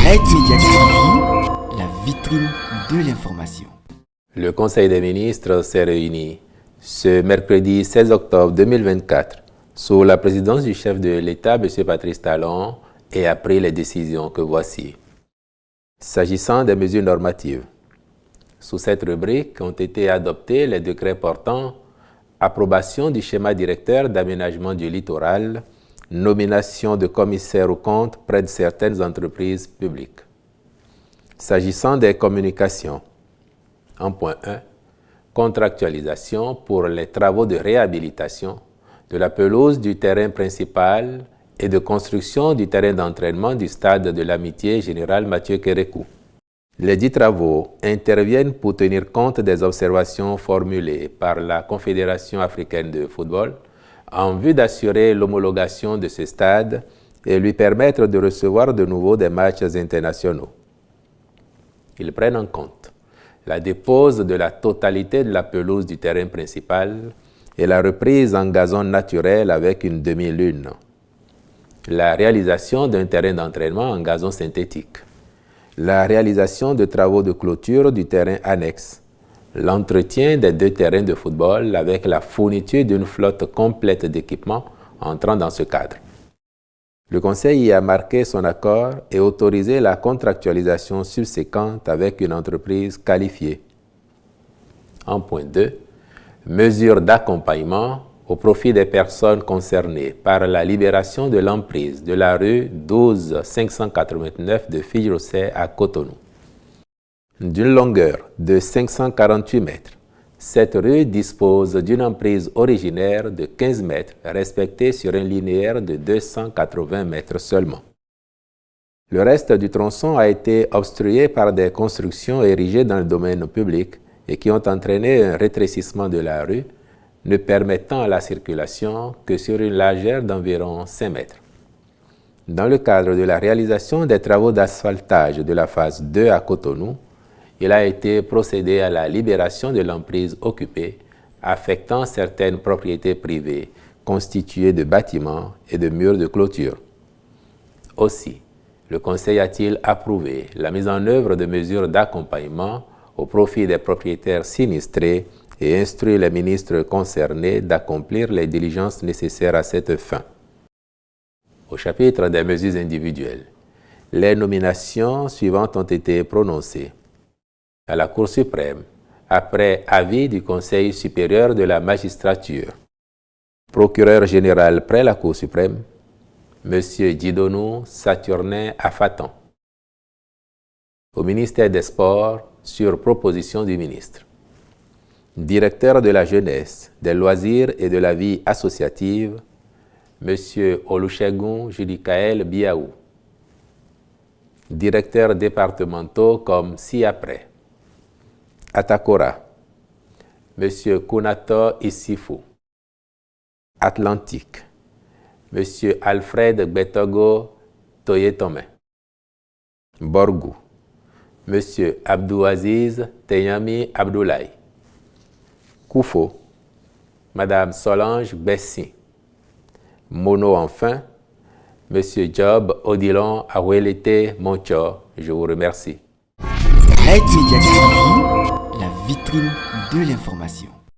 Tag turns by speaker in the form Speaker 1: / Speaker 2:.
Speaker 1: Red Media TV, la vitrine de l'information.
Speaker 2: Le Conseil des ministres s'est réuni ce mercredi 16 octobre 2024 sous la présidence du chef de l'État, M. Patrice Talon, et a pris les décisions que voici. S'agissant des mesures normatives, sous cette rubrique ont été adoptés les décrets portant approbation du schéma directeur d'aménagement du littoral, nomination de commissaires aux comptes près de certaines entreprises publiques. S'agissant des communications, en point 1, contractualisation pour les travaux de réhabilitation de la pelouse du terrain principal et de construction du terrain d'entraînement du stade de l'Amitié Général Mathieu Kérékou. Les dits travaux interviennent pour tenir compte des observations formulées par la Confédération africaine de football en vue d'assurer l'homologation de ce stade et lui permettre de recevoir de nouveau des matchs internationaux. Ils prennent en compte la dépose de la totalité de la pelouse du terrain principal et la reprise en gazon naturel avec une demi-lune, la réalisation d'un terrain d'entraînement en gazon synthétique, la réalisation de travaux de clôture du terrain annexe, l'entretien des 2 terrains de football avec la fourniture d'une flotte complète d'équipements entrant dans ce cadre. Le Conseil y a marqué son accord et autorisé la contractualisation subséquente avec une entreprise qualifiée. En point 2, mesures d'accompagnement au profit des personnes concernées par la libération de l'emprise de la rue 12 589 de Fidjrosset à Cotonou. D'une longueur de 548 mètres, cette rue dispose d'une emprise originaire de 15 mètres respectée sur un linéaire de 280 mètres seulement. Le reste du tronçon a été obstrué par des constructions érigées dans le domaine public et qui ont entraîné un rétrécissement de la rue, ne permettant la circulation que sur une largeur d'environ 5 mètres. Dans le cadre de la réalisation des travaux d'asphaltage de la phase 2 à Cotonou, il a été procédé à la libération de l'emprise occupée, affectant certaines propriétés privées constituées de bâtiments et de murs de clôture. Aussi, le Conseil a-t-il approuvé la mise en œuvre de mesures d'accompagnement au profit des propriétaires sinistrés et instruit les ministres concernés d'accomplir les diligences nécessaires à cette fin. Au chapitre des mesures individuelles, les nominations suivantes ont été prononcées. À la Cour suprême, après avis du Conseil supérieur de la magistrature. Procureur général près la Cour suprême, M. Djidonou Saturnin Afatan. Au ministère des Sports, sur proposition du ministre. Directeur de la jeunesse, des loisirs et de la vie associative, M. Olusegun Judikael Biaou. Directeurs départementaux comme ci-après. Atakora, M. Kunato Issifou. Atlantique, M. Alfred Gbetogo Toyetome. Borgou, M. Abdouaziz Teyami Abdoulaye. Koufo, Mme Solange Bessi. Mono enfin, M. Job Odilon Awelete Moncho. Je vous remercie.
Speaker 1: Red Media TV, la vitrine de l'information.